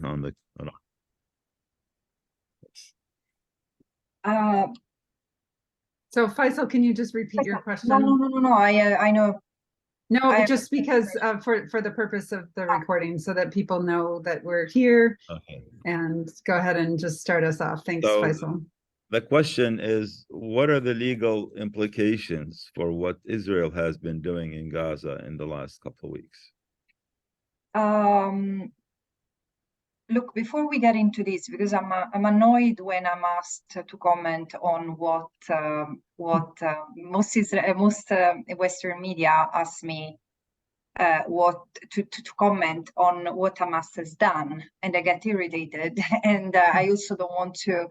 on the. So Faisal, can you just repeat your question? No. I know. No, just because for the purpose of the recording, so that people know that we're here. Okay. And go ahead and just start us off. Thanks, Faisal. The question is, what are the legal implications for what Israel has been doing in Gaza in the last couple of weeks? Look, before we get into this, because I'm annoyed when I'm asked to comment on what most Western media ask me to comment on what Hamas has done, and I get irritated, and I also don't want to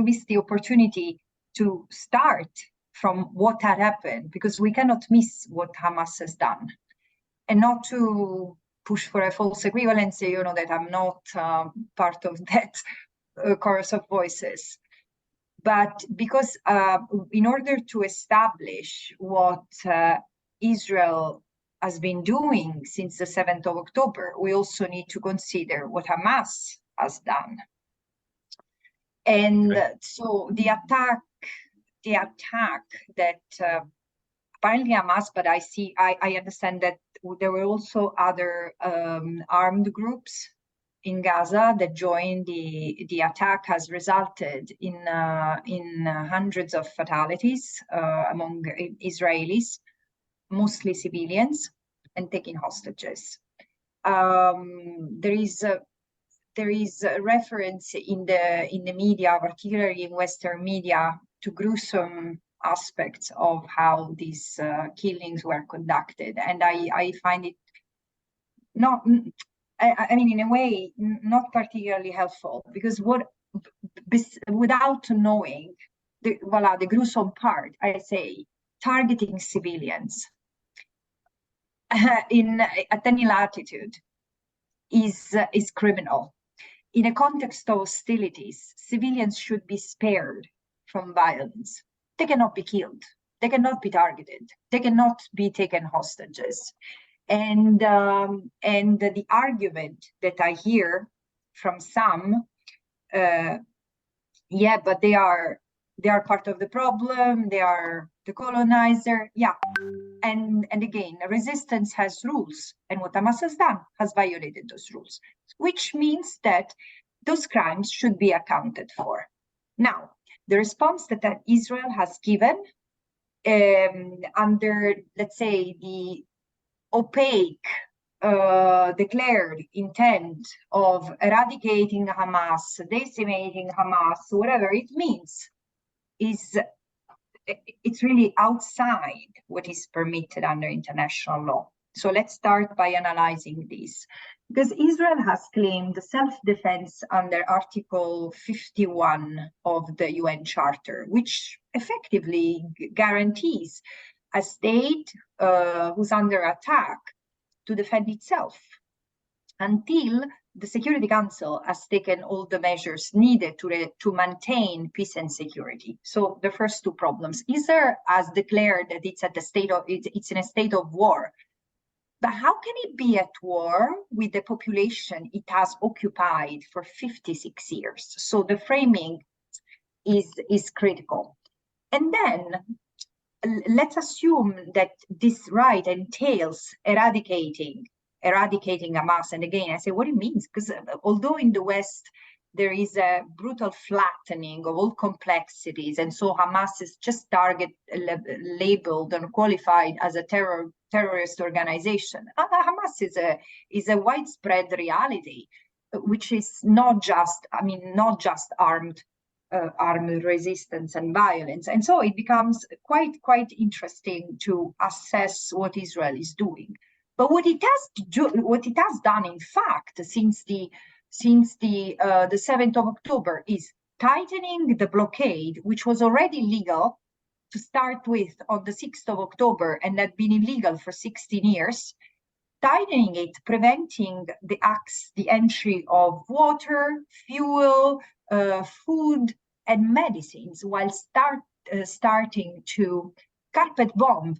miss the opportunity to start from what had happened, because we cannot miss what Hamas has done, and not to push for a false equivalency, that I'm not part of that chorus of voices. But because in order to establish what Israel has been doing since the 7th of October, we also need to consider what Hamas has done. And so the attack that apparently Hamas, but I understand that there were also other armed groups in Gaza that joined the attack, has resulted in hundreds of fatalities among Israelis, mostly civilians, and taking hostages. There is a reference in the media, particularly in Western media, to gruesome aspects of how these killings were conducted, and I find it not, I mean, in a way, not particularly helpful, because without knowing the gruesome part, I say targeting civilians at any latitude is criminal. In a context of hostilities, civilians should be spared from violence. They cannot be killed. They cannot be targeted. They cannot be taken hostages. And the argument that I hear from some, but they are part of the problem. They are the colonizer. Yeah, and again, resistance has rules, and what Hamas has done has violated those rules, which means that those crimes should be accounted for. Now, the response that Israel has given under, let's say, the opaque declared intent of eradicating Hamas, decimating Hamas, whatever it means, it's really outside what is permitted under international law. So let's start by analyzing this. Because Israel has claimed self-defense under Article 51 of the UN Charter, which effectively guarantees a state who's under attack to defend itself until the Security Council has taken all the measures needed to maintain peace and security. So the first two problems, Israel has declared that it's in a state of war. But how can it be at war with the population it has occupied for 56 years? So the framing is critical. And then let's assume that this right entails eradicating Hamas. And again, I say what it means, because although in the West there is a brutal flattening of all complexities, and so Hamas is just labeled and qualified as a terrorist organization. Hamas is a widespread reality, which is not just armed resistance and violence. And so it becomes quite interesting to assess what Israel is doing. But what it has done, in fact, since the 7th of October, is tightening the blockade, which was already legal to start with on the 6th of October and had been illegal for 16 years, tightening it, preventing the entry of water, fuel, food, and medicines, while starting to carpet bomb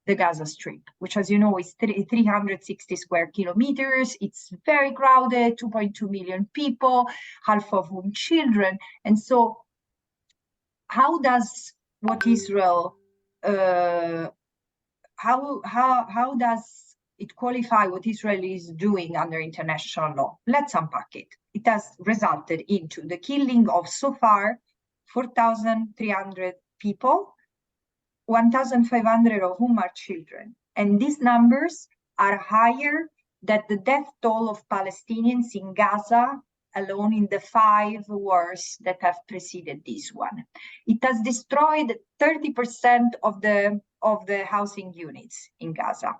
the Gaza Strip, which, as you know, is 360 square kilometers. It's very crowded, 2.2 million people, half of whom children. And so how does what Israel, how does it qualify what Israel is doing under international law? Let's unpack it. It has resulted into the killing of so far 4,300 people, 1,500 of whom are children. And these numbers are higher than the death toll of Palestinians in Gaza alone in the 5 wars that have preceded this one. It has destroyed 30% of the housing units in Gaza,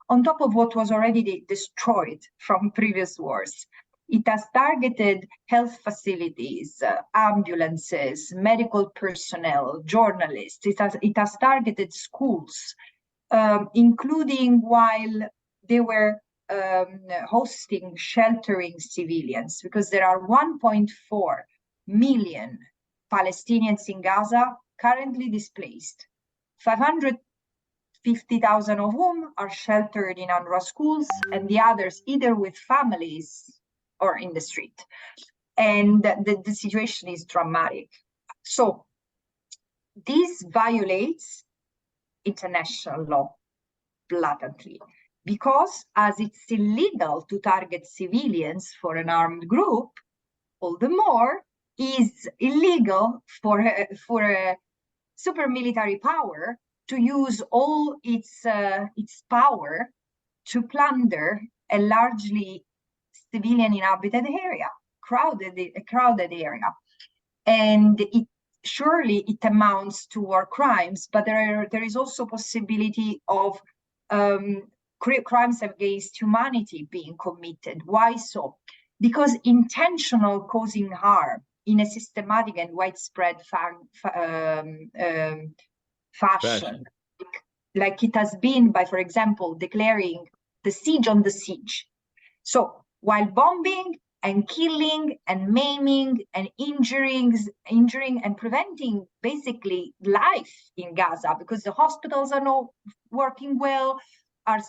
on top of what was already destroyed from previous wars. It has targeted health facilities, ambulances, medical personnel, journalists. It has targeted schools, including while they were hosting, sheltering civilians, because there are 1.4 million Palestinians in Gaza currently displaced, 550,000 of whom are sheltered in UNRWA schools, and the others either with families or in the street. And the situation is dramatic. So this violates international law blatantly, because as it's illegal to target civilians for an armed group, all the more is illegal for a super military power to use all its power to plunder a largely civilian inhabited area, a crowded area. And surely it amounts to war crimes, but there is also possibility of crimes against humanity being committed. Why so? Because intentional causing harm in a systematic and widespread fashion, like it has been by, for example, declaring the siege on the siege. So while bombing and killing and maiming and injuring and preventing basically life in Gaza, because the hospitals are not working well, are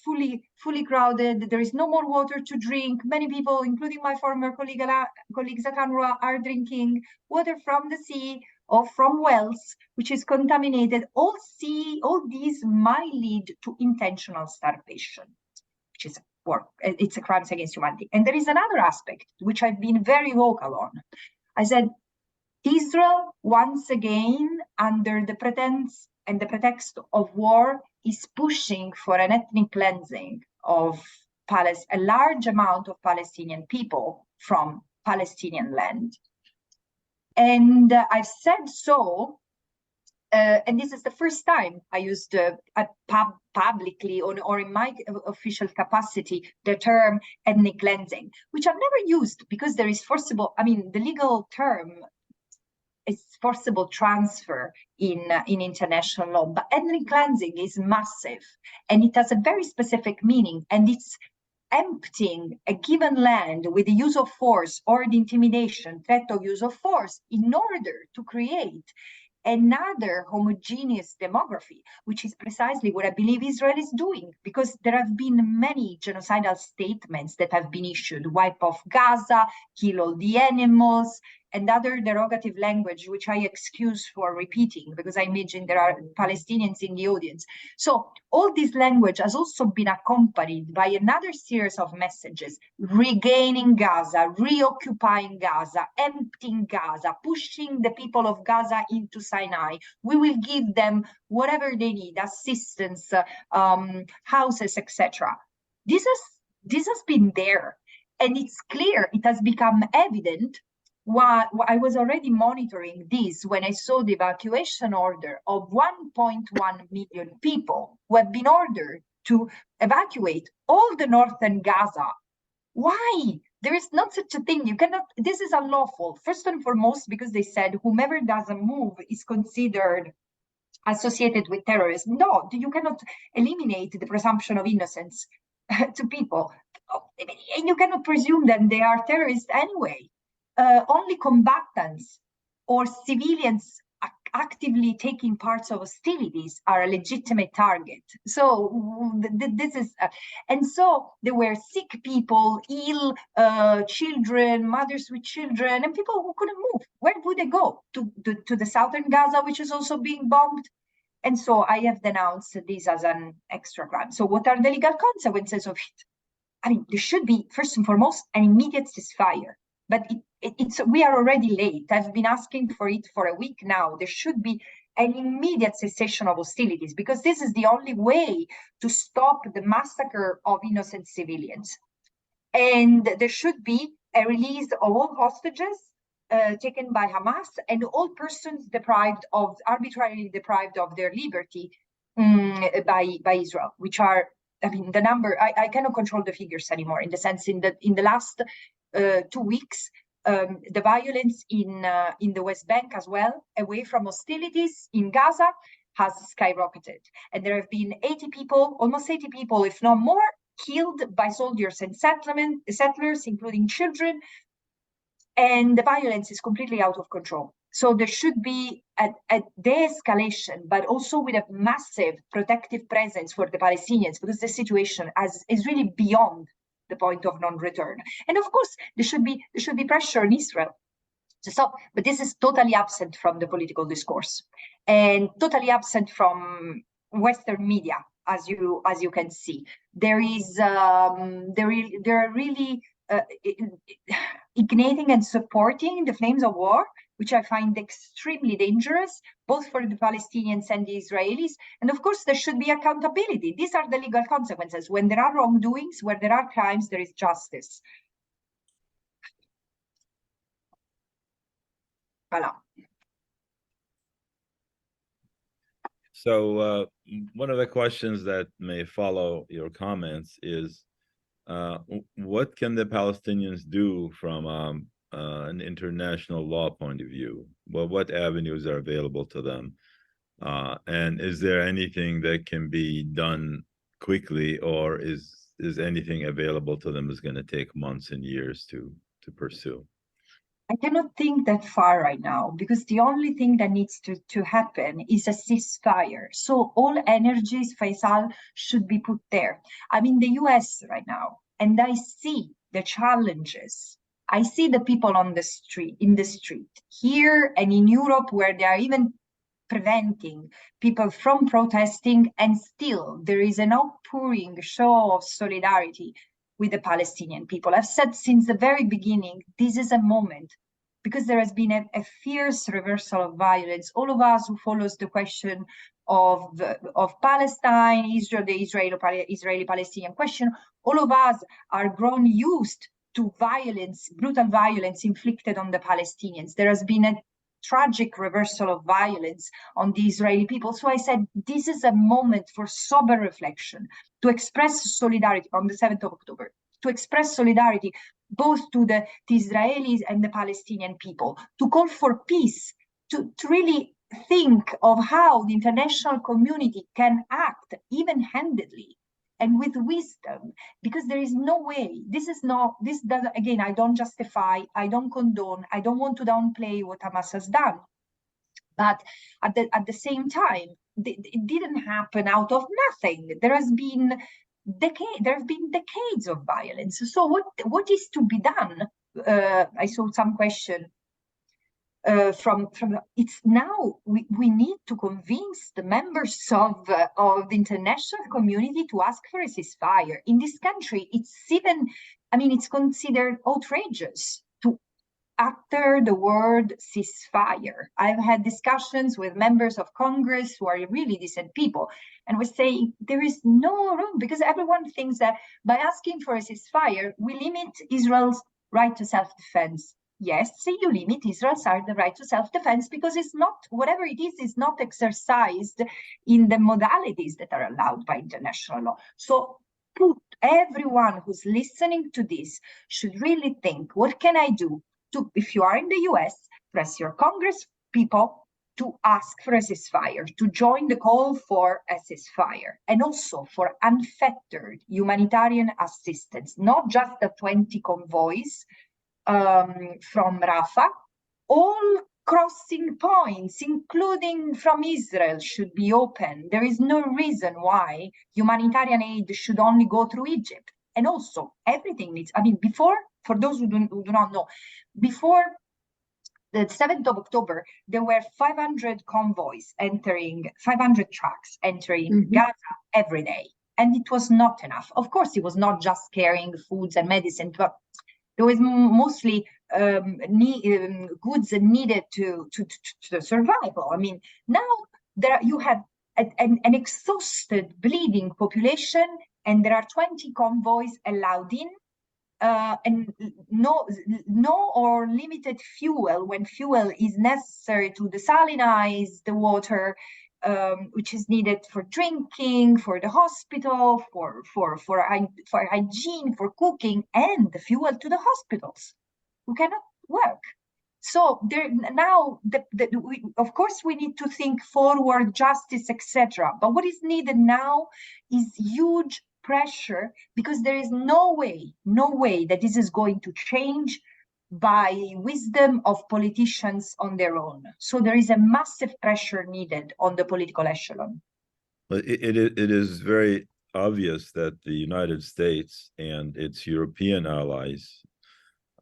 fully crowded. There is no more water to drink. Many people, including my former colleagues at UNRWA, are drinking water from the sea or from wells, which is contaminated. All these might lead to intentional starvation, which is it's a crime against humanity. And there is another aspect which I've been very vocal on. I said, Israel, once again, under the pretense and the pretext of war, is pushing for an ethnic cleansing of a large amount of Palestinian people from Palestinian land. And I've said so, and this is the first time I used publicly or in my official capacity the term ethnic cleansing, which I've never used because there is forcible, the legal term is forcible transfer in international law, but ethnic cleansing is massive and it has a very specific meaning, and it's emptying a given land with the use of force or the intimidation, threat of use of force, in order to create another homogeneous demography, which is precisely what I believe Israel is doing, because there have been many genocidal statements that have been issued: wipe off Gaza, kill all the animals, and other derogative language, which I excuse for repeating because I imagine there are Palestinians in the audience. So all this language has also been accompanied by another series of messages: regaining Gaza, reoccupying Gaza, emptying Gaza, pushing the people of Gaza into Sinai. We will give them whatever they need, assistance, houses, etc. This has been there, and it's clear, it has become evident. I was already monitoring this when I saw the evacuation order of 1.1 million people who have been ordered to evacuate all the northern Gaza. Why? There is not such a thing. You cannot, this is unlawful. First and foremost, because they said whomever doesn't move is considered associated with terrorism. No, you cannot eliminate the presumption of innocence to people. And you cannot presume that they are terrorists anyway. Only combatants or civilians actively taking parts of hostilities are a legitimate target. So this is, and so there were sick people, ill children, mothers with children, and people who couldn't move. Where would they go? To the southern Gaza, which is also being bombed? And so I have denounced this as an extra crime. So what are the legal consequences of it? I mean, there should be, first and foremost, an immediate ceasefire. But we are already late. I've been asking for it for a week now. There should be an immediate cessation of hostilities, because this is the only way to stop the massacre of innocent civilians. And there should be a release of all hostages taken by Hamas and all persons arbitrarily deprived of their liberty by Israel, which are, I mean, the number, I cannot control the figures anymore, in the sense in the last 2 weeks, the violence in the West Bank as well, away from hostilities in Gaza, has skyrocketed. And there have been 80 people, almost 80 people, if not more, killed by soldiers and settlers, including children. And the violence is completely out of control. So there should be a de-escalation, but also with a massive protective presence for the Palestinians, because the situation is really beyond the point of non-return. And of course, there should be pressure on Israel to stop. But this is totally absent from the political discourse, and totally absent from Western media, as you can see. There are really igniting and supporting the flames of war, which I find extremely dangerous, both for the Palestinians and the Israelis. And of course, there should be accountability. These are the legal consequences. When there are wrongdoings, where there are crimes, there is justice. Voilà. So one of the questions that may follow your comments is, what can the Palestinians do from an international law point of view? Well, what avenues are available to them? And is there anything that can be done quickly, or is anything available to them is going to take months and years to pursue? I cannot think that far right now, because the only thing that needs to happen is a ceasefire. So all energies, Faisal, should be put there. I'm in the US right now, and I see the challenges. I see the people in the street here and in Europe, where they are even preventing people from protesting, and still there is an outpouring show of solidarity with the Palestinian people. I've said since the very beginning, this is a moment, because there has been a fierce reversal of violence. All of us who follows the question of Palestine, Israel, the Israeli-Palestinian question, all of us are grown used to violence, brutal violence inflicted on the Palestinians. There has been a tragic reversal of violence on the Israeli people. So I said, this is a moment for sober reflection, to express solidarity on the 7th of October, to express solidarity both to the Israelis and the Palestinian people, to call for peace, to really think of how the international community can act even-handedly and with wisdom, because there is no way, this doesn't, again, I don't justify, I don't condone, I don't want to downplay what Hamas has done. But at the same time, it didn't happen out of nothing. There have been decades of violence. So what is to be done? I saw some question from it's now we need to convince the members of the international community to ask for a ceasefire. In this country, it's even, I mean, it's considered outrageous to utter the word ceasefire. I've had discussions with members of Congress who are really decent people, and we say there is no room, because everyone thinks that by asking for a ceasefire, we limit Israel's right to self-defense. Yes, you limit Israel's right to self-defense, because it's not, whatever it is not exercised in the modalities that are allowed by international law. So everyone who's listening to this should really think, what can I do to, if you are in the US, press your Congress people to ask for a ceasefire, to join the call for a ceasefire, and also for unfettered humanitarian assistance, not just the 20 convoys from Rafah, all crossing points, including from Israel, should be open. There is no reason why humanitarian aid should only go through Egypt. And also, everything needs, I mean, before, for those who do not know, before the 7th of October, there were 500 convoys entering, 500 trucks entering Gaza every day. And it was not enough. Of course, it was not just carrying foods and medicine, but there was mostly goods needed to survival. I mean, now you have an exhausted, bleeding population, and there are 20 convoys allowed in, and no or limited fuel when fuel is necessary to desalinize the water, which is needed for drinking, for the hospital, for hygiene, for cooking, and the fuel to the hospitals who cannot work. So there now, of course, we need to think forward, justice, etc. But what is needed now is huge pressure, because there is no way that this is going to change by wisdom of politicians on their own. So there is a massive pressure needed on the political echelon. But it is very obvious that the United States and its European allies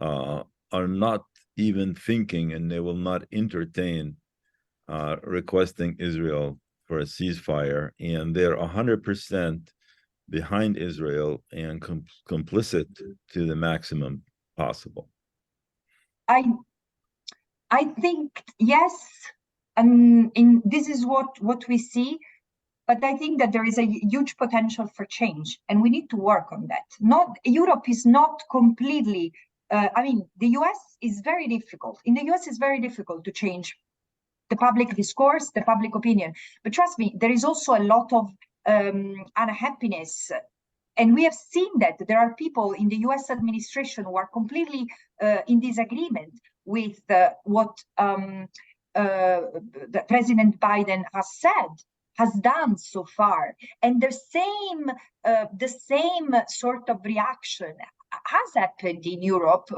are not even thinking, and they will not entertain requesting Israel for a ceasefire, and they're 100% behind Israel and complicit to the maximum possible. I think yes, and this is what we see, but I think that there is a huge potential for change, and we need to work on that. Europe is not completely. I mean, the US is very difficult. In the US, it's very difficult to change the public discourse, the public opinion. But trust me, there is also a lot of unhappiness. And we have seen that there are people in the US administration who are completely in disagreement with what the President Biden has done so far. And the same sort of reaction has happened in Europe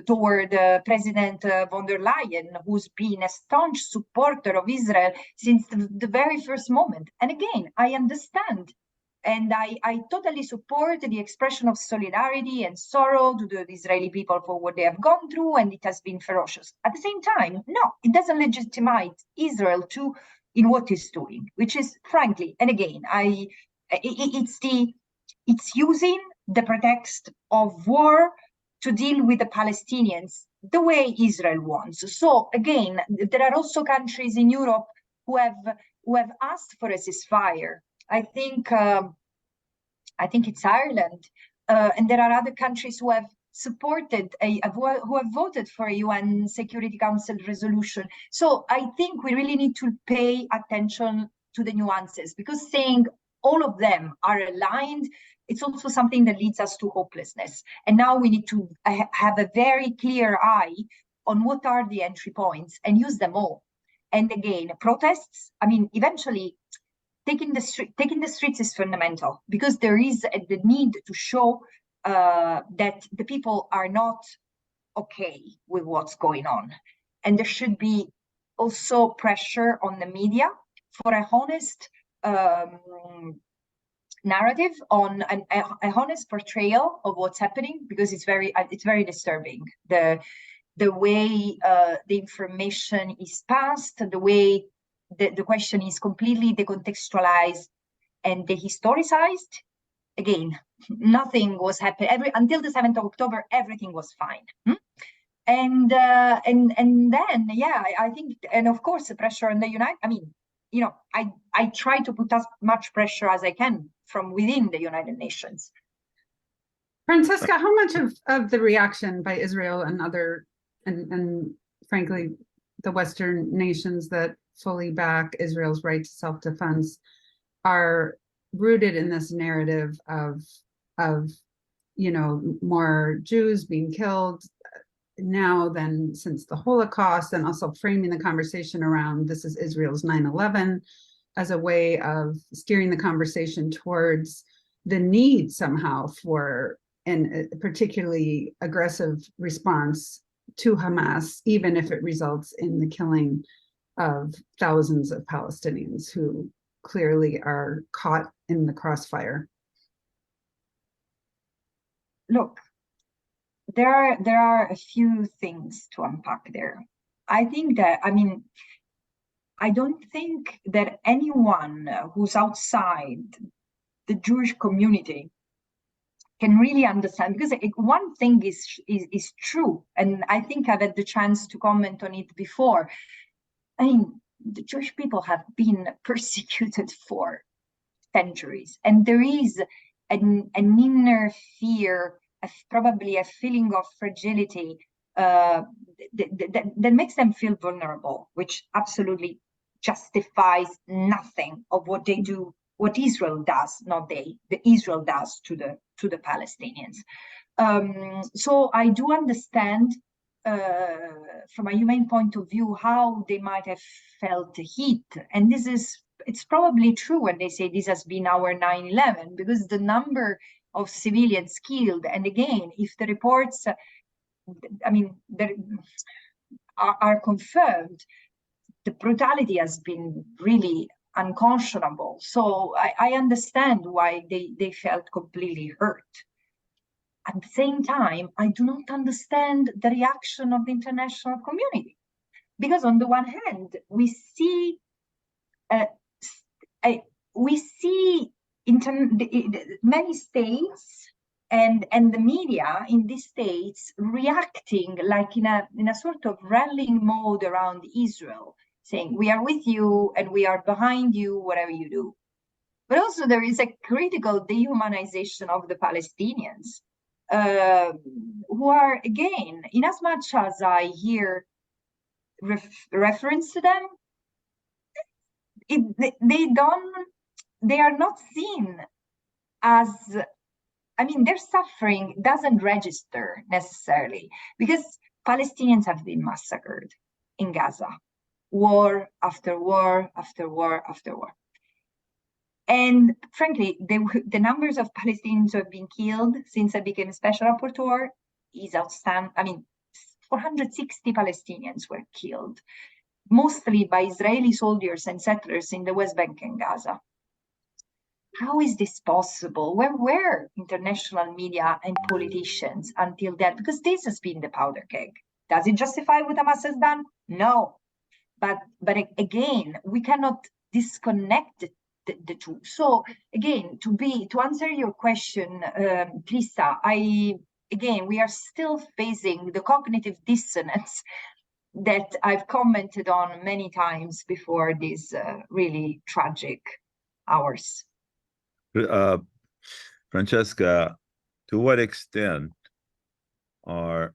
toward President von der Leyen, who's been a staunch supporter of Israel since the very first moment. And again, I understand, and I totally support the expression of solidarity and sorrow to the Israeli people for what they have gone through, and it has been ferocious. At the same time, no, it doesn't legitimize Israel in what it's doing, which is, frankly, and again, it's using the pretext of war to deal with the Palestinians the way Israel wants. So again, there are also countries in Europe who have asked for a ceasefire. I think it's Ireland, and there are other countries who have supported who have voted for a UN Security Council resolution. So I think we really need to pay attention to the nuances, because saying all of them are aligned, it's also something that leads us to hopelessness. And now we need to have a very clear eye on what are the entry points and use them all. And again, protests, I mean, eventually taking the streets is fundamental, because there is the need to show that the people are not okay with what's going on. And there should be also pressure on the media for a honest narrative, on a honest portrayal of what's happening, because it's very disturbing, the way the information is passed, the way the question is completely decontextualized and dehistoricized. Again, nothing was happening until the 7th of October. Everything was fine. And then, yeah, I think, and of course, the pressure on the United. I mean, you know, I try to put as much pressure as I can from within the United Nations. Francesca, how much of the reaction by Israel and other, and frankly, the Western nations that fully back Israel's right to self-defense are rooted in this narrative of more Jews being killed now than since the Holocaust, and also framing the conversation around this is Israel's 9/11 as a way of steering the conversation towards the need somehow for a particularly aggressive response to Hamas, even if it results in the killing of thousands of Palestinians who clearly are caught in the crossfire? Look, there are a few things to unpack there. I think that, I mean, I don't think that anyone who's outside the Jewish community can really understand, because one thing is true, and I think I've had the chance to comment on it before. I mean, the Jewish people have been persecuted for centuries, and there is an inner fear, probably a feeling of fragility that makes them feel vulnerable, which absolutely justifies nothing of what they do, what Israel does, not the Israel does to the Palestinians. So I do understand from a humane point of view how they might have felt the heat, and it's probably true when they say this has been our 9/11, because the number of civilians killed, and again, if the reports, I mean, are confirmed, the brutality has been really unconscionable. So I understand why they felt completely hurt. At the same time, I do not understand the reaction of the international community, because on the one hand, we see many states and the media in these states reacting like in a sort of rallying mode around Israel, saying we are with you and we are behind you, whatever you do. But also there is a critical dehumanization of the Palestinians, who are, again, in as much as I hear reference to them, they are not seen as, I mean, their suffering doesn't register necessarily, because Palestinians have been massacred in Gaza, war after war after war after war. And frankly, the numbers of Palestinians who have been killed since I became a special rapporteur is outstanding. I mean, 460 Palestinians were killed, mostly by Israeli soldiers and settlers in the West Bank and Gaza. How is this possible? Where were international media and politicians until that? Because this has been the powder keg. Does it justify what Hamas has done? No. But again, we cannot disconnect the two. So again, to answer your question, Krista, we are still facing the cognitive dissonance that I've commented on many times before these really tragic hours. Francesca, to what extent are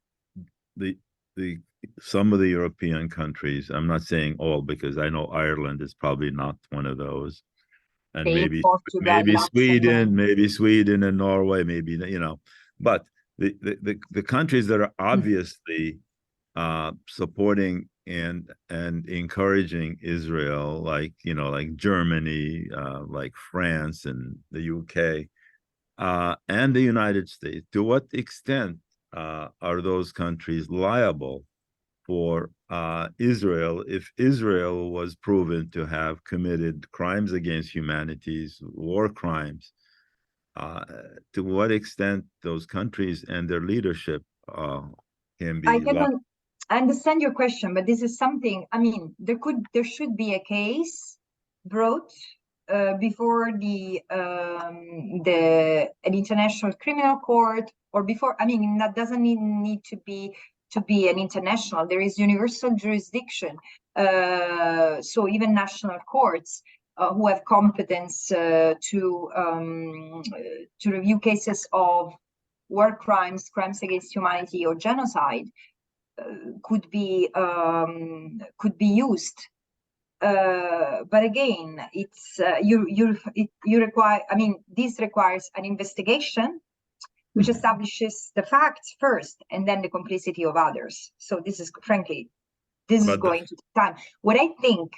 some of the European countries, I'm not saying all, because I know Ireland is probably not one of those, and maybe Sweden and Norway, maybe, but the countries that are obviously supporting and encouraging Israel, like Germany, like France and the UK, and the United States, to what extent are those countries liable for Israel if Israel was proven to have committed crimes against humanity, war crimes? To what extent those countries and their leadership can be liable? I understand your question, but this is something, I mean, there should be a case brought before an international criminal court, or before, I mean, that doesn't need to be an international. There is universal jurisdiction. So even national courts who have competence to review cases of war crimes, crimes against humanity, or genocide could be used. But again, it's you require. I mean, this requires an investigation, which establishes the facts first, and then the complicity of others. So this is, frankly, this is going to take time. What I think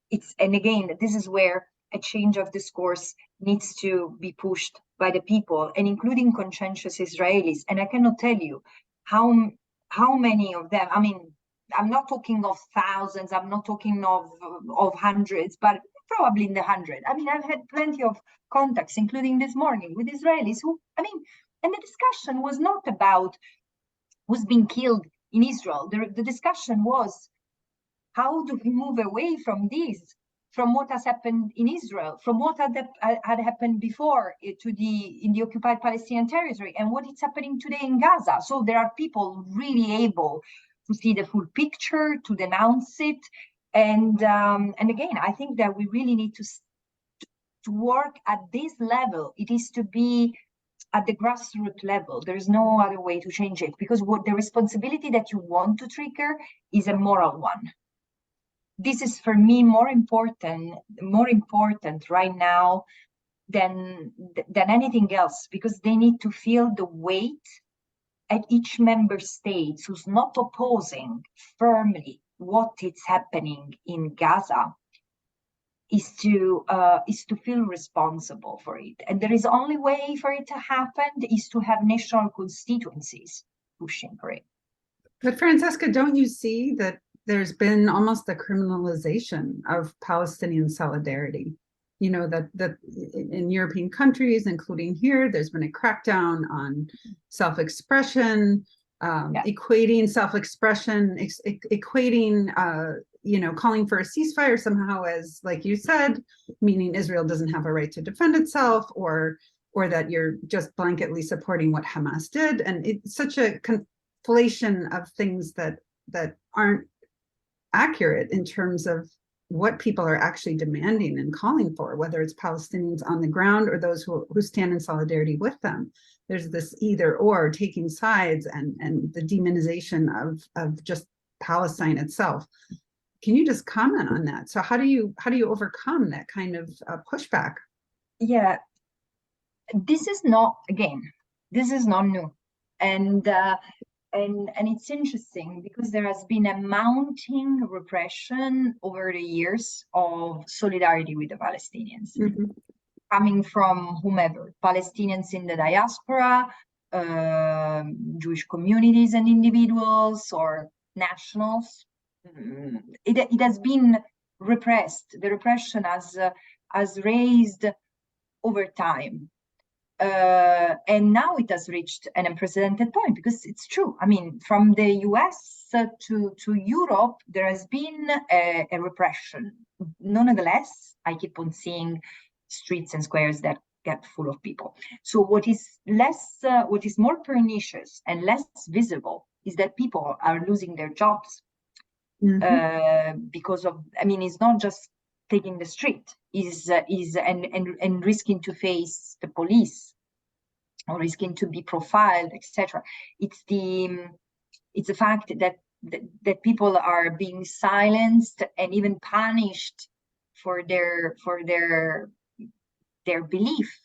it's, and again, this is where a change of discourse needs to be pushed by the people, and including conscientious Israelis. And I cannot tell you how how many of them, I mean, I'm not talking of thousands, I'm not talking of hundreds, but probably in the hundred. I mean, I've had plenty of contacts, including this morning, with Israelis who, I mean, and the discussion was not about who's being killed in Israel. The discussion was, how do we move away from this, from what has happened in Israel, from what had happened before in the occupied Palestinian territory, and what is happening today in Gaza. So there are people really able to see the full picture, to denounce it, and again, I think that we really need to work at this level. It is to be at the grassroots level. There is no other way to change it, because what the responsibility that you want to trigger is a moral one. This is for me more important right now than anything else, because they need to feel the weight at each member state who's not opposing firmly what is happening in Gaza is to feel responsible for it. And there is only way for it to happen is to have national constituencies pushing for it. But Francesca, don't you see that there's been almost a criminalization of Palestinian solidarity? You know, that in European countries, including here, there's been a crackdown on self-expression, equating self-expression, equating, you know, calling for a ceasefire somehow as, like you said, meaning Israel doesn't have a right to defend itself, or that you're just blanketly supporting what Hamas did. And it's such a conflation of things that aren't accurate in terms of what people are actually demanding and calling for, whether it's Palestinians on the ground or those who stand in solidarity with them. There's this either or, taking sides, and the demonization of just Palestine itself. Can you just comment on that? So how do you overcome that kind of pushback? Yeah, this is not new, and it's interesting because there has been a mounting repression over the years of solidarity with the Palestinians, coming from whomever, Palestinians in the diaspora, Jewish communities and individuals, or nationals. It has been repressed. The repression has raised over time. And now it has reached an unprecedented point, because it's true. I mean, from the US to Europe, there has been a repression. Nonetheless, I keep on seeing streets and squares that get full of people. So what is more pernicious and less visible is that people are losing their jobs because of, I mean, it's not just taking the street, and risking to face the police, or risking to be profiled, etc. It's the fact that people are being silenced and even punished for their belief.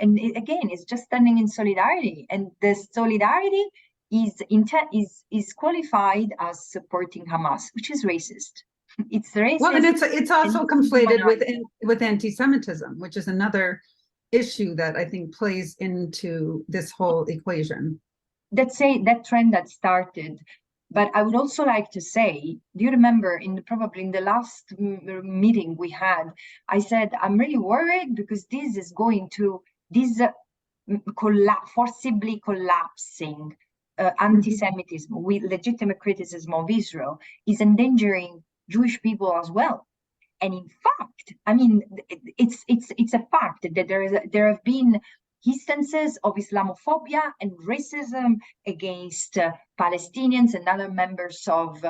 And again, it's just standing in solidarity, and the solidarity is qualified as supporting Hamas, which is racist. It's racist. Well, and it's also conflated with anti-Semitism, which is another issue that I think plays into this whole equation. That trend that started. But I would also like to say, do you remember probably in the last meeting we had, I said, I'm really worried because this is going to, forcibly collapsing anti-Semitism with legitimate criticism of Israel is endangering Jewish people as well. And in fact, I mean, it's a fact that there have been instances of Islamophobia and racism against Palestinians and other members of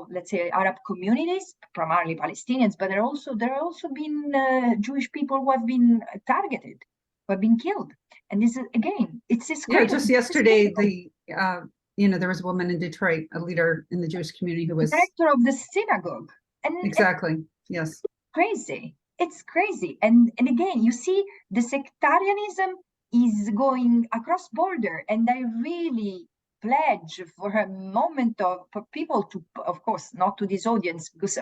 let's say Arab communities, primarily Palestinians, but there have also been Jewish people who have been targeted, who have been killed. And this is, again, it's this. Yeah, just yesterday, there was a woman in Detroit, a leader in the Jewish community, who was director of the synagogue. And exactly, yes, crazy. It's crazy. And again, you see the sectarianism is going across border, and I really pledge for a moment for people to, of course, not to this audience, because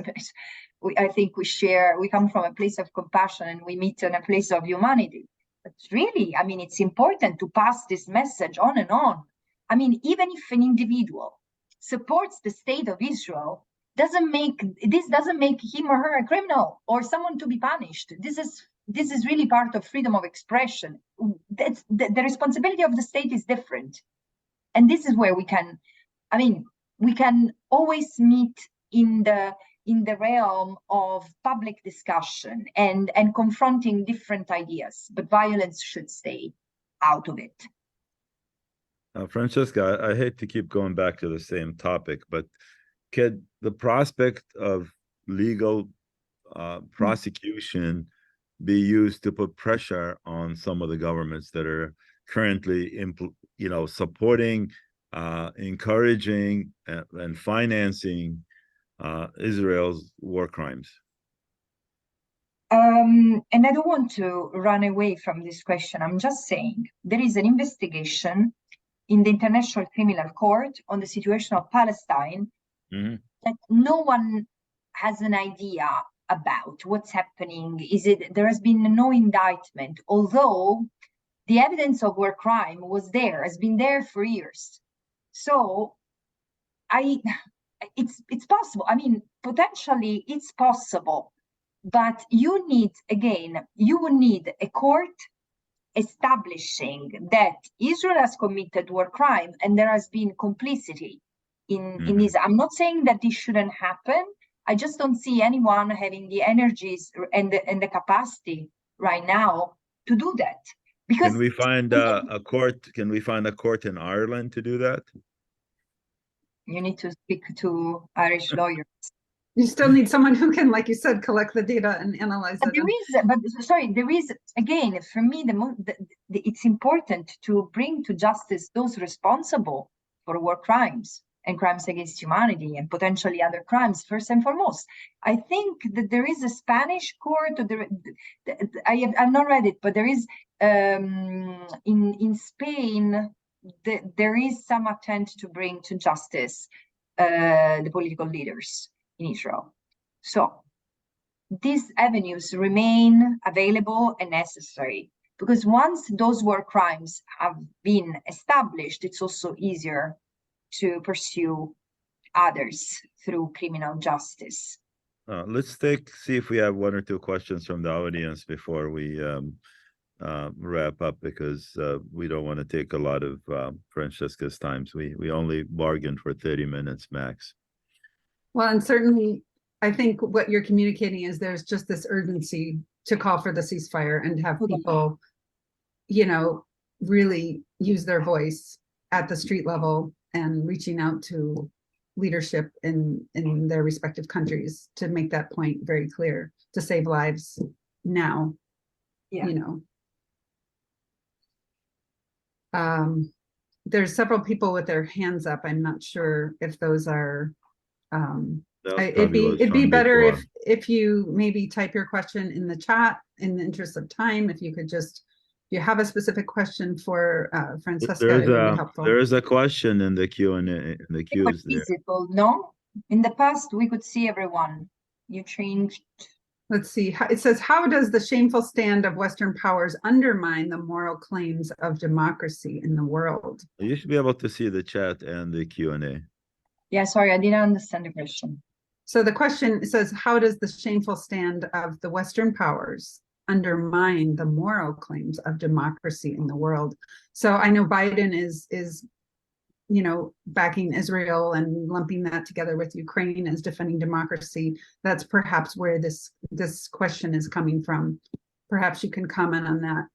I think we come from a place of compassion and we meet in a place of humanity. But really, I mean, it's important to pass this message on and on. I mean, even if an individual supports the state of Israel doesn't make him or her a criminal or someone to be punished. This is really part of freedom of expression. That's the responsibility of the state is different, and this is where we can always meet in the realm of public discussion and confronting different ideas, but violence should stay out of it. Francesca, I hate to keep going back to the same topic, but could the prospect of legal prosecution be used to put pressure on some of the governments that are currently, supporting, encouraging, and financing Israel's war crimes? And I don't want to run away from this question. I'm just saying there is an investigation in the International Criminal Court on the situation of Palestine that no one has an idea about what's happening. There has been no indictment, although the evidence of war crime has been there for years. So it's possible. Potentially it's possible, but you would need a court establishing that Israel has committed war crime and there has been complicity in this. I'm not saying that this shouldn't happen. I just don't see anyone having the energies and the capacity right now to do that. Because can we find a court? Can we find a court in Ireland to do that? You need to speak to Irish lawyers. You still need someone who can, like you said, collect the data and analyze it. There is again, for me, it's important to bring to justice those responsible for war crimes and crimes against humanity and potentially other crimes, first and foremost. I think that there is a Spanish court, I've not read it, but there is, in Spain, there is some attempt to bring to justice the political leaders in Israel. So these avenues remain available and necessary, because once those war crimes have been established, it's also easier to pursue others through criminal justice. Let's see if we have one or two questions from the audience before we wrap up, because we don't want to take a lot of Francesca's times. We only bargained for 30 minutes max. Well, and certainly I think what you're communicating is there's just this urgency to call for the ceasefire and have people, really use their voice at the street level and reaching out to leadership in their respective countries to make that point very clear, to save lives now. There's several people with their hands up. I'm not sure if those are it'd be better if you maybe type your question in the chat in the interest of time. If you could just, if you have a specific question for Francesca, it would be helpful. There is a question in the Q&A, in the queues there. Visible, no? In the past, we could see everyone. You changed. Let's see. It says, how does the shameful stand of Western powers undermine the moral claims of democracy in the world? You should be able to see the chat and the Q&A. Yeah, sorry, I didn't understand the question. So the question says, how does the shameful stand of the Western powers undermine the moral claims of democracy in the world? So I know Biden is backing Israel and lumping that together with Ukraine as defending democracy. That's perhaps where this question is coming from. Perhaps you can comment on that.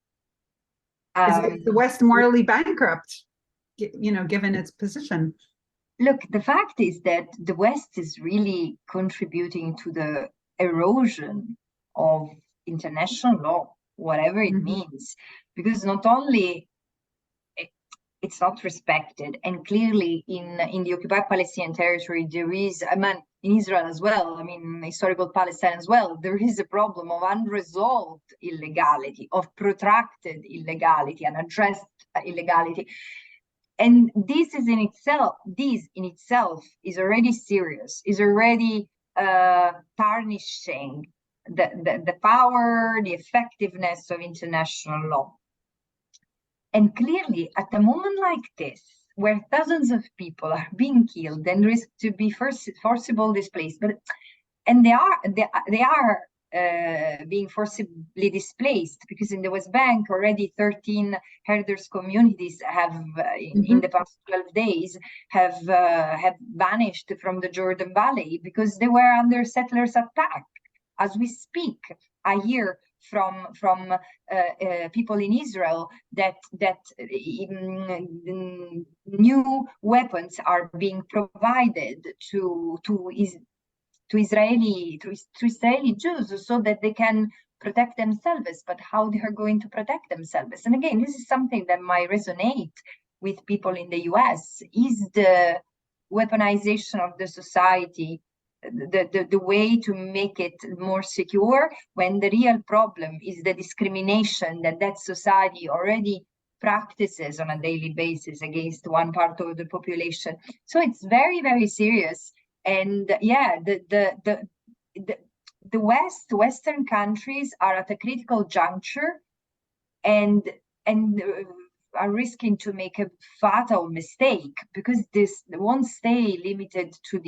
Is the West morally bankrupt, given its position? Look, the fact is that the West is really contributing to the erosion of international law, whatever it means, because not only it's not respected, and clearly in the occupied Palestinian territory, there is, in Israel as well, historical Palestine as well, there is a problem of unresolved illegality, of protracted illegality, unaddressed illegality. And this in itself is already serious, is already tarnishing the power, the effectiveness of international law. And clearly, at a moment like this, where thousands of people are being killed and risk to be forcibly displaced, and they are being forcibly displaced, because in the West Bank already 13 herders communities have in the past 12 days have vanished from the Jordan Valley because they were under settlers' attack. As we speak, I hear from people in Israel that new weapons are being provided to Israeli Jews so that they can protect themselves. But how they are going to protect themselves? And again, this is something that might resonate with people in the US. Is the weaponization of the society the way to make it more secure, when the real problem is the discrimination that society already practices on a daily basis against one part of the population? So it's very, very serious. And yeah, the Western countries are at a critical juncture, and are risking to make a fatal mistake, because this won't stay limited to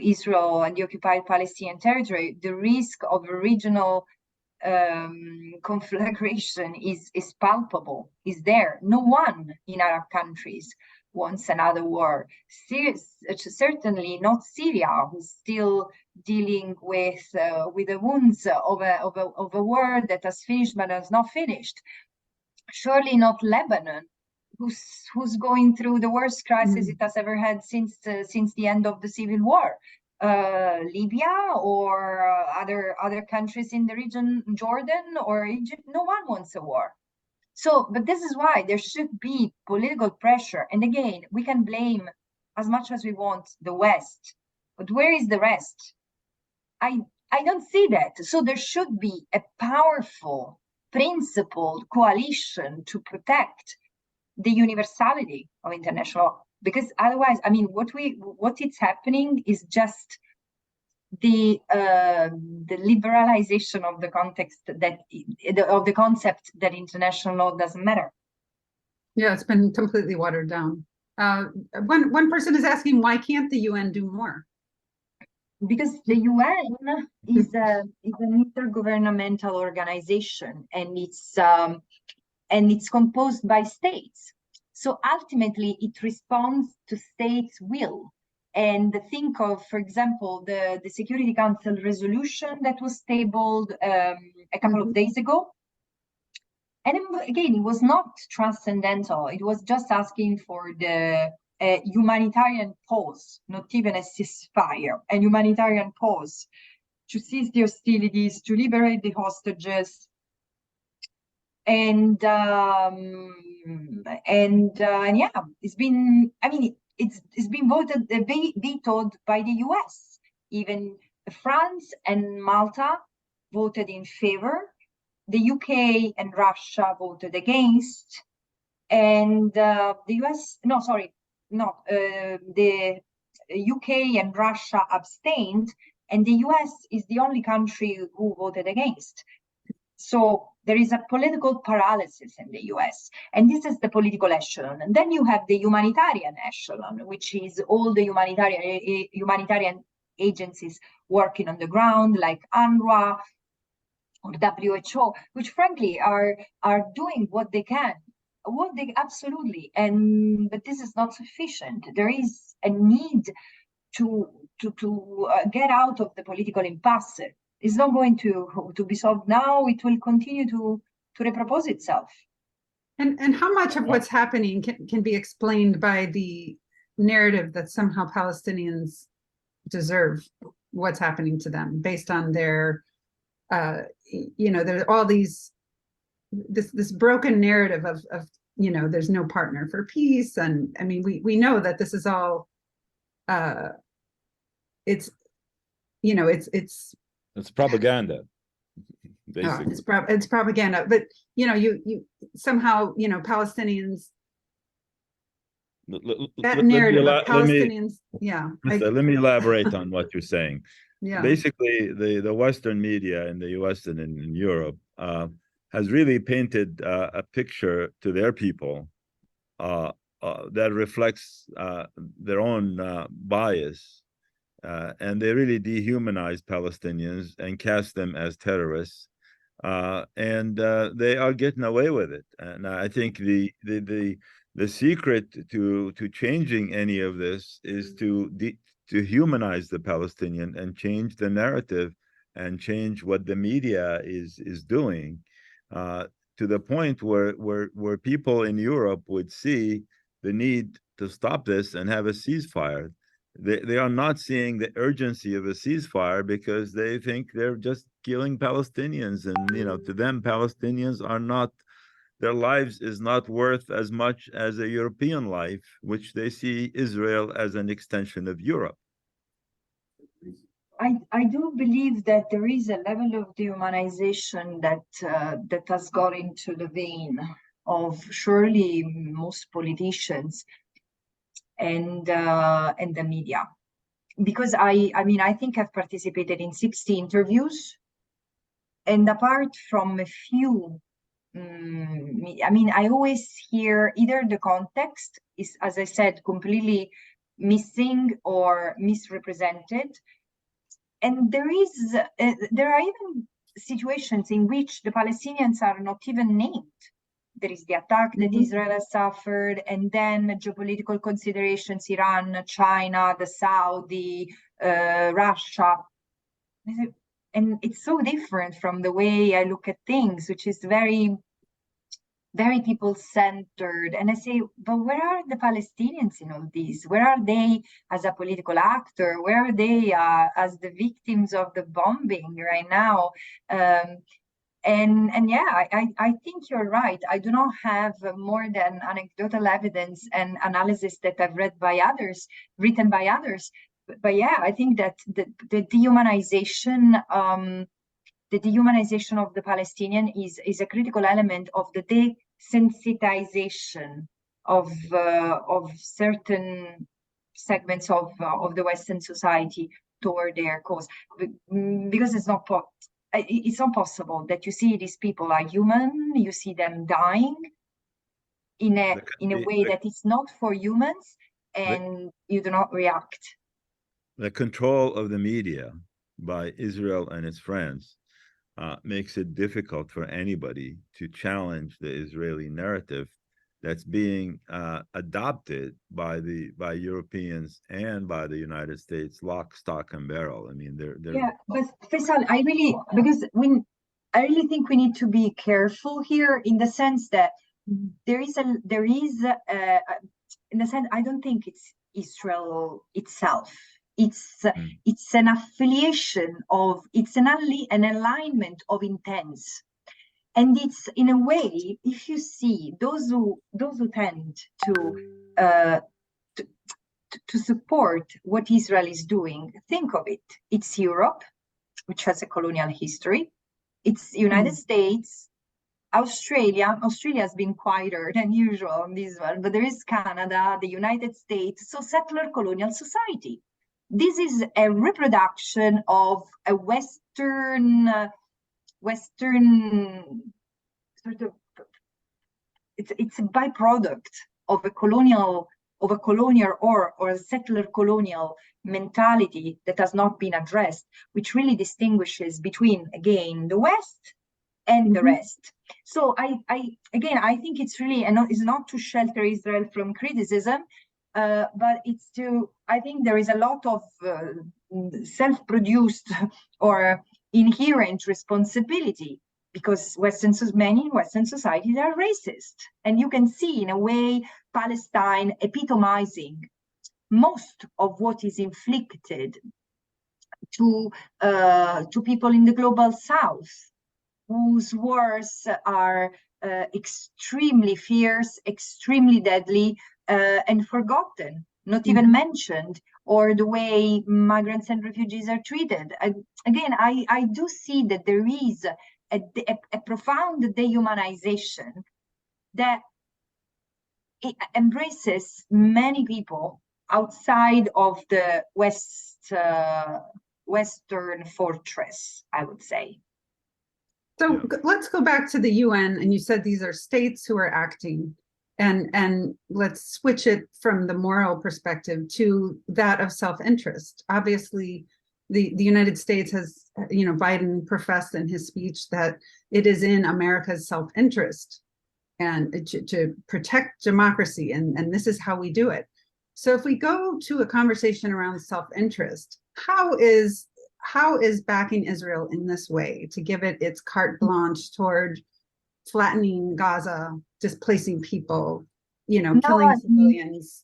Israel and the occupied Palestinian territory. The risk of a regional conflagration is palpable, is there. No one in Arab countries wants another war. Certainly not Syria, who's still dealing with the wounds of a war that has finished but has not finished. Surely not Lebanon, who's going through the worst crisis it has ever had since the end of the civil war. Libya or other countries in the region, Jordan or Egypt, no one wants a war. So, but this is why there should be political pressure. And again, we can blame as much as we want the West, but where is the rest? I don't see that. So there should be a powerful, principled coalition to protect the universality of international law, because otherwise, I mean, what is happening is just the liberalization of the context of the concept that international law doesn't matter. Yeah, it's been completely watered down. One person is asking, why can't the UN do more? Because the UN is an intergovernmental organization, and it's composed by states. So ultimately, it responds to states' will. And think of, for example, the Security Council resolution that was tabled a couple of days ago. And again, it was not transcendental. It was just asking for the humanitarian pause, not even a ceasefire, a humanitarian pause to cease the hostilities, to liberate the hostages. And yeah, it's been, I mean, it's been voted, vetoed by the US. Even France and Malta voted in favor. The UK and Russia voted against. And the US, no, sorry, no, the UK and Russia abstained, and the US is the only country who voted against. So there is a political paralysis in the US, and this is the political echelon. And then you have the humanitarian echelon, which is all the humanitarian agencies working on the ground, like UNRWA or WHO, which frankly are doing what they can. Absolutely, but this is not sufficient. There is a need to get out of the political impasse. It's not going to be solved now. It will continue to repropose itself. And how much of what's happening can be explained by the narrative that somehow Palestinians deserve what's happening to them based on their, there's all these, this broken narrative of there's no partner for peace. And I mean, we know that this is all, it's propaganda, basically. It's propaganda, but you somehow Palestinians. That narrative of Palestinians, let me elaborate on what you're saying. Yeah, basically, the Western media in the U.S. and in Europe has really painted a picture to their people that reflects their own bias, and they really dehumanize Palestinians and cast them as terrorists, and they are getting away with it. And I think the secret to changing any of this is to humanize the Palestinian and change the narrative and change what the media is doing, to the point where people in Europe would see the need to stop this and have a ceasefire. They are not seeing the urgency of a ceasefire because they think they're just killing Palestinians, and to them Palestinians are not, their lives is not worth as much as a European life, which they see Israel as an extension of Europe. I do believe that there is a level of dehumanization that has got into the vein of surely most politicians and the media, because I mean, I think I've participated in 60 interviews, and apart from a few, I mean, I always hear either the context is, as I said, completely missing or misrepresented. And there are even situations in which the Palestinians are not even named. There is the attack that Israel has suffered, and then geopolitical considerations, Iran, China, the Saudi, Russia. And it's so different from the way I look at things, which is very, very people-centered. And I say, but where are the Palestinians in all this? Where are they as a political actor? Where are they as the victims of the bombing right now? And yeah, I think you're right. I do not have more than anecdotal evidence and analysis that I've read by others, written by others. But yeah, I think that the dehumanization of the Palestinian is a critical element of the desensitization of certain segments of the Western society toward their cause, because it's not possible that you see these people are human, you see them dying in a way that is not for humans, and you do not react. The control of the media by Israel and its friends makes it difficult for anybody to challenge the Israeli narrative that's being adopted by Europeans and by the United States, lock, stock, and barrel. I mean, they're yeah. But Faisal, I really think we need to be careful here, in the sense that there is in the sense, I don't think it's Israel itself. It's an affiliation of, it's an alignment of intents. And it's, in a way, if you see those who tend to support what Israel is doing, think of it. It's Europe, which has a colonial history. It's United States, Australia. Australia has been quieter than usual on this one, but there is Canada, the United States, so settler colonial society. This is a reproduction of a Western sort of, it's a byproduct of a colonial or a settler colonial mentality that has not been addressed, which really distinguishes between, again, the West and the rest. So I think it's really, and it's not to shelter Israel from criticism, but it's to, I think there is a lot of self-produced or inherent responsibility, because many Western societies are racist. And you can see, in a way, Palestine epitomizing most of what is inflicted to people in the global South, whose wars are extremely fierce, extremely deadly, and forgotten, not even mentioned, or the way migrants and refugees are treated. I do see that there is a profound dehumanization that it embraces many people outside of the Western fortress, I would say. So let's go back to the UN, and you said these are states who are acting. And let's switch it from the moral perspective to that of self-interest. Obviously, the United States has, Biden professed in his speech that it is in America's self-interest and to protect democracy, and this is how we do it. So if we go to a conversation around self-interest, how is backing Israel in this way to give it its carte blanche toward flattening Gaza, displacing people, killing civilians?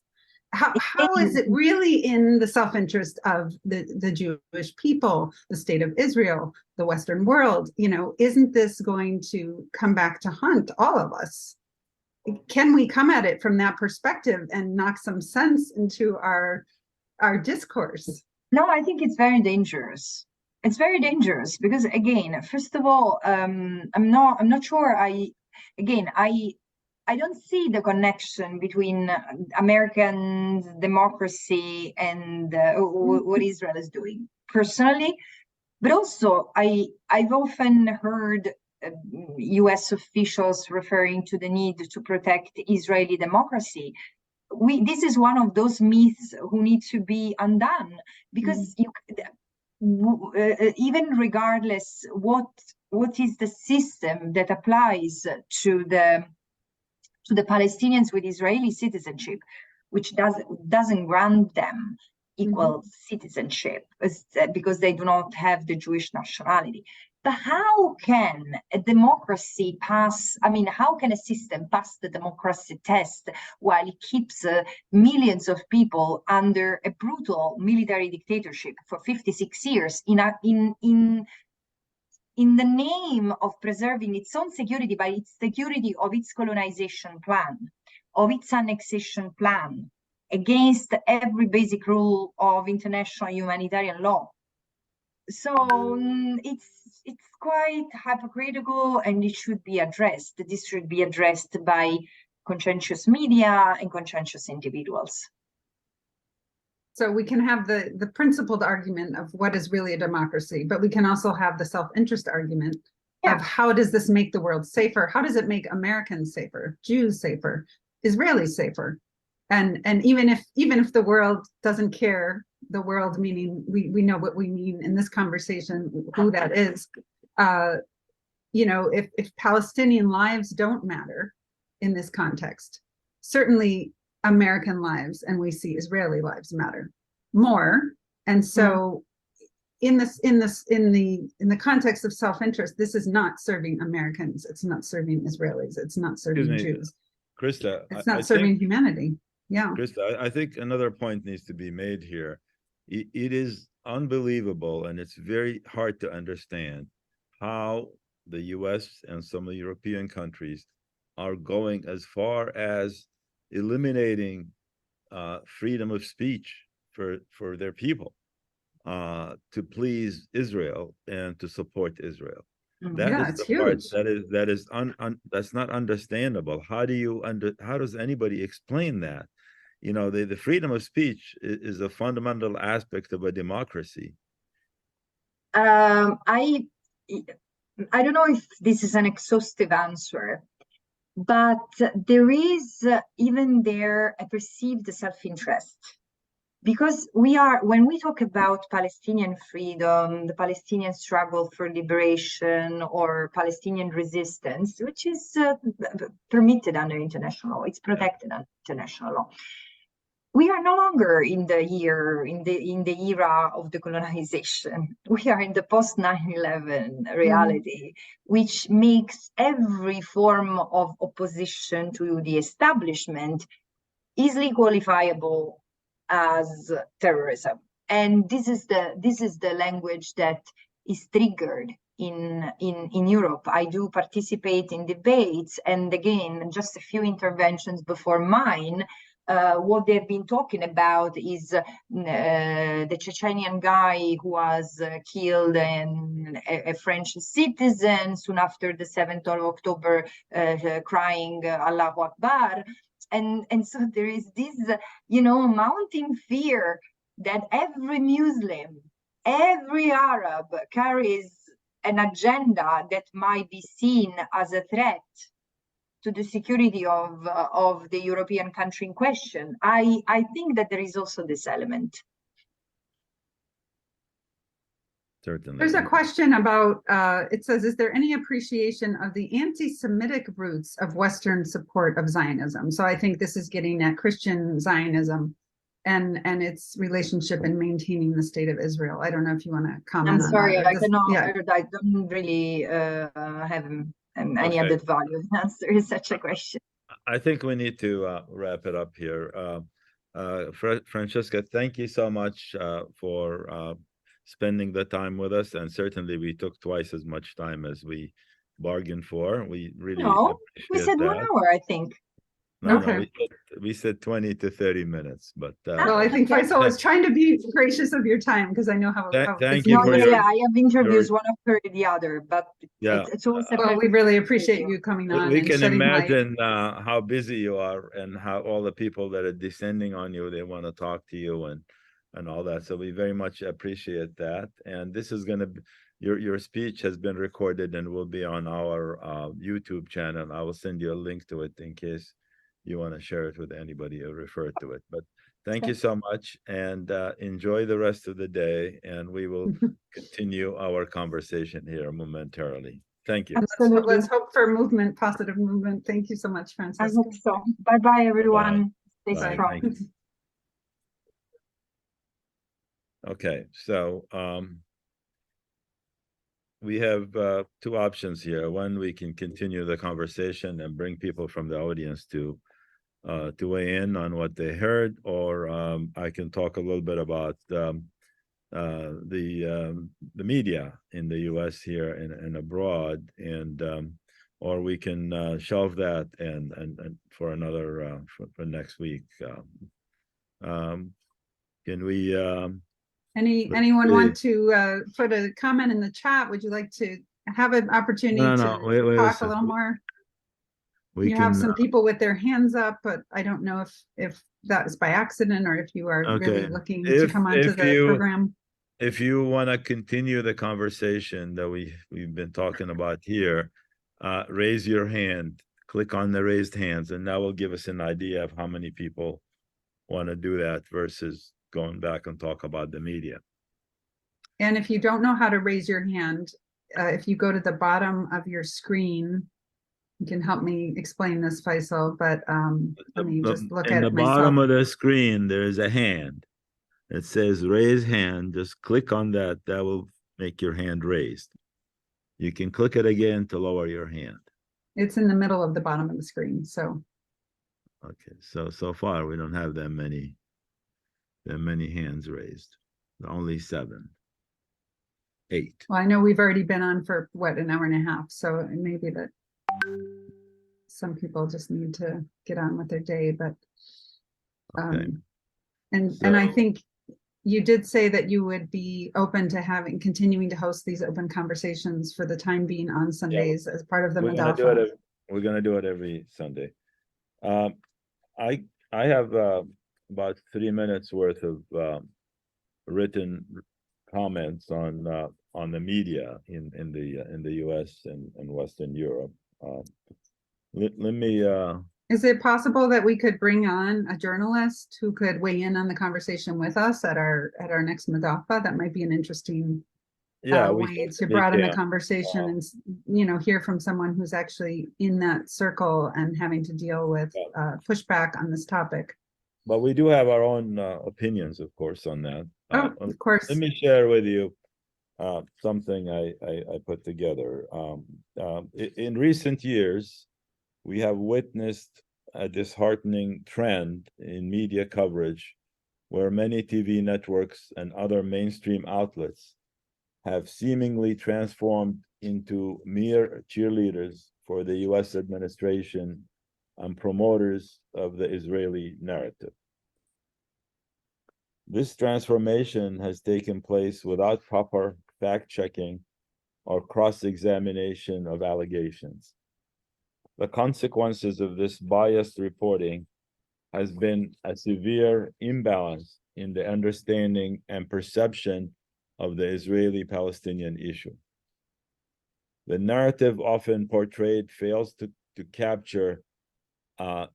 How is it really in the self-interest of the Jewish people, the state of Israel, the Western world? Isn't this going to come back to haunt all of us? Can we come at it from that perspective and knock some sense into our discourse? No, I think it's very dangerous. It's very dangerous because, again, first of all, I'm not sure. I don't see the connection between American democracy and what Israel is doing personally. But also, I've often heard US officials referring to the need to protect Israeli democracy. This is one of those myths who need to be undone, because even regardless what is the system that applies to the Palestinians with Israeli citizenship, which doesn't grant them equal citizenship because they do not have the Jewish nationality. But how can a democracy pass? I mean, how can a system pass the democracy test while it keeps millions of people under a brutal military dictatorship for 56 years in the name of preserving its own security by its security of its colonization plan, of its annexation plan, against every basic rule of international humanitarian law? So it's quite hypocritical, and it should be addressed. This should be addressed by conscientious media and conscientious individuals. So we can have the principled argument of what is really a democracy, but we can also have the self-interest argument of how does this make the world safer? How does it make Americans safer, Jews safer, Israelis safer? And even if the world doesn't care, the world meaning we know what we mean in this conversation, who that is. If Palestinian lives don't matter in this context, certainly American lives, and we see Israeli lives matter more. And so in the context of self-interest, this is not serving Americans, it's not serving Israelis, it's not serving Jews. Krista, it's not serving humanity. Yeah. Krista, I think another point needs to be made here. It is unbelievable, and it's very hard to understand how the US and some of the European countries are going as far as eliminating freedom of speech for their people to please Israel and to support Israel. That is the part that's not understandable. How does anybody explain that? The freedom of speech is a fundamental aspect of a democracy. I don't know if this is an exhaustive answer, but there is even there a perceived self-interest. Because when we talk about Palestinian freedom, the Palestinian struggle for liberation, or Palestinian resistance, which is permitted under international law, it's protected under international law. We are no longer in the era of decolonization. We are in the post 9/11 reality, which makes every form of opposition to the establishment easily qualifiable as terrorism. And this is the language that is triggered in Europe. I do participate in debates, and again, just a few interventions before mine, what they've been talking about is the Chechenian guy who was killed, and a French citizen soon after the 7th of October, crying Allahu Akbar. And so there is this, mounting fear that every Muslim, every Arab carries an agenda that might be seen as a threat to the security of the European country in question. I think that there is also this element. Certainly. There's a question about, it says, is there any appreciation of the anti-Semitic roots of Western support of Zionism? So I think this is getting at Christian Zionism and its relationship in maintaining the state of Israel. I don't know if you want to comment I'm on sorry, that. I cannot, Yeah. I don't really have any Okay. added value answer such a question. I think we need to wrap it up here. Francesca, thank you so much for spending the time with us, and certainly we took twice as much time as we bargained for. We really No, we appreciate said that. 1 hour, I think. No, Okay. we said 20 to 30 minutes, but Well, I think Okay. Faisal was trying to be gracious of your time because I know how Thank busy you No, for yeah, your- yeah, I have interviews one after the other, but Yeah. it's always a Well, we pleasure really to appreciate you. you coming on We and can shedding light. imagine how busy you are and how all the people that are descending on you, they want to talk to you and all that. So we very much appreciate that. And this is going to be, your speech has been recorded and will be on our YouTube channel. I will send you a link to it in case you want to share it with anybody or refer to it. But thank you so much, and enjoy the rest of the day. And we will continue our conversation here momentarily. Thank you. Absolutely. Let's hope for movement, positive movement. Thank you so much, I Francesca. hope so. Bye-bye, everyone. Stay Bye. strong. Thank you. Okay, so we have two options here. One, we can continue the conversation and bring people from the audience to weigh in on what they heard, or I can talk a little bit about the media in the U.S. here and abroad, and or we can shelve that and for another for next week. Can we? Anyone want to put a comment in the chat? Would you like to have an opportunity to wait talk a little more? You have some people with their hands up, but I don't know if that is by accident or if you are really looking to come onto the program. If you want to continue the conversation that we've been talking about here, raise your hand, click on the raised hands, and that will give us an idea of how many people want to do that versus going back and talk about the media. And if you don't know how to raise your hand, if you go to the bottom of your screen, you can help me explain this, Faisal, but let me just look at it myself. In the bottom of the screen, there is a hand. It says raise hand. Just click on that. That will make your hand raised. You can click it again to lower your hand. It's in the middle of the bottom of the screen. So. Okay. So far we don't have that many hands raised. Only 7, 8. Well, I know we've already been on for what, an hour and a half. So it may be that some people just need to get on with their day, but Okay. And I think you did say that you would be open to continuing to host these open conversations for the time being on Sundays as part of the Madafa. We're gonna do it every Sunday. I have about 3 minutes worth of written comments on the media in the U.S. and Western Europe. Let me. Is it possible that we could bring on a journalist who could weigh in on the conversation with us at our next Madafa? That might be an interesting way to broaden the conversation and hear from someone who's actually in that circle and having to deal with pushback on this topic. But we do have our own opinions, of course, on that. Of course. Let me share with you something I put together. In recent years, we have witnessed a disheartening trend in media coverage where many TV networks and other mainstream outlets have seemingly transformed into mere cheerleaders for the U.S. administration and promoters of the Israeli narrative. This transformation has taken place without proper fact-checking or cross-examination of allegations. The consequences of this biased reporting has been a severe imbalance in the understanding and perception of the Israeli-Palestinian issue. The narrative often portrayed fails to to capture the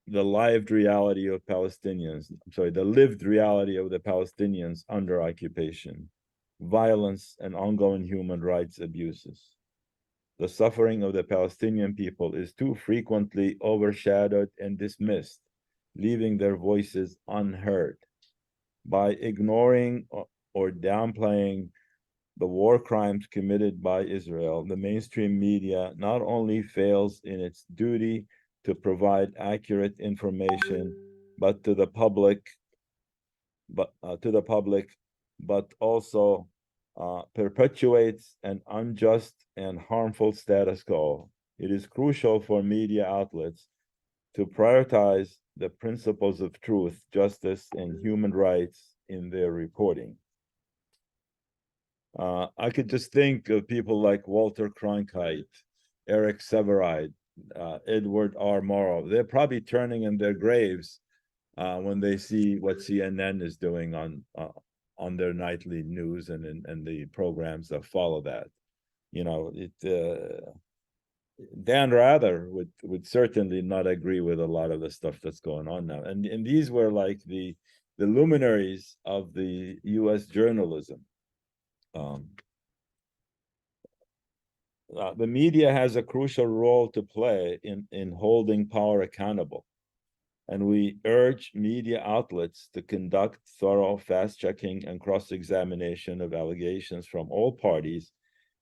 lived reality of Palestinians, the lived reality of the Palestinians under occupation, violence, and ongoing human rights abuses. The suffering of the Palestinian people is too frequently overshadowed and dismissed, leaving their voices unheard. By ignoring or downplaying the war crimes committed by Israel, the mainstream media not only fails in its duty to provide accurate information, but to the public, but also perpetuates an unjust and harmful status quo. It is crucial for media outlets to prioritize the principles of truth, justice, and human rights in their reporting. I could just think of people like Walter Cronkite, Eric Sevareid, Edward R. Murrow. They're probably turning in their graves when they see what CNN is doing on their nightly news and the programs that follow that. You know, Dan Rather would certainly not agree with a lot of the stuff that's going on now. And these were like the luminaries of the U.S. journalism. The media has a crucial role to play in holding power accountable. And we urge media outlets to conduct thorough fast-checking and cross-examination of allegations from all parties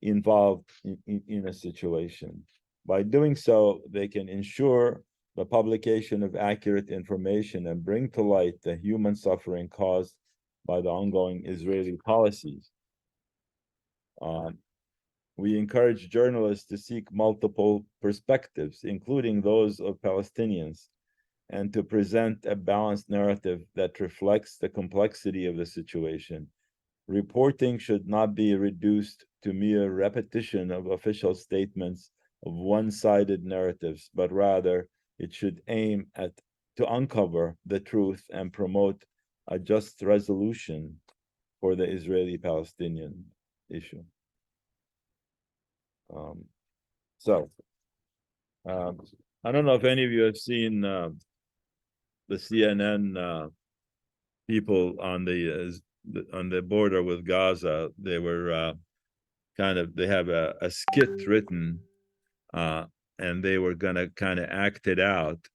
involved in a situation. By doing so, they can ensure the publication of accurate information and bring to light the human suffering caused by the ongoing Israeli policies. We encourage journalists to seek multiple perspectives, including those of Palestinians, and to present a balanced narrative that reflects the complexity of the situation. Reporting should not be reduced to mere repetition of official statements of one-sided narratives, but rather it should aim to uncover the truth and promote a just resolution for the Israeli-Palestinian issue. I don't know if any of you have seen the CNN people on the border with Gaza. They were they have a skit written, and they were gonna kind of act it out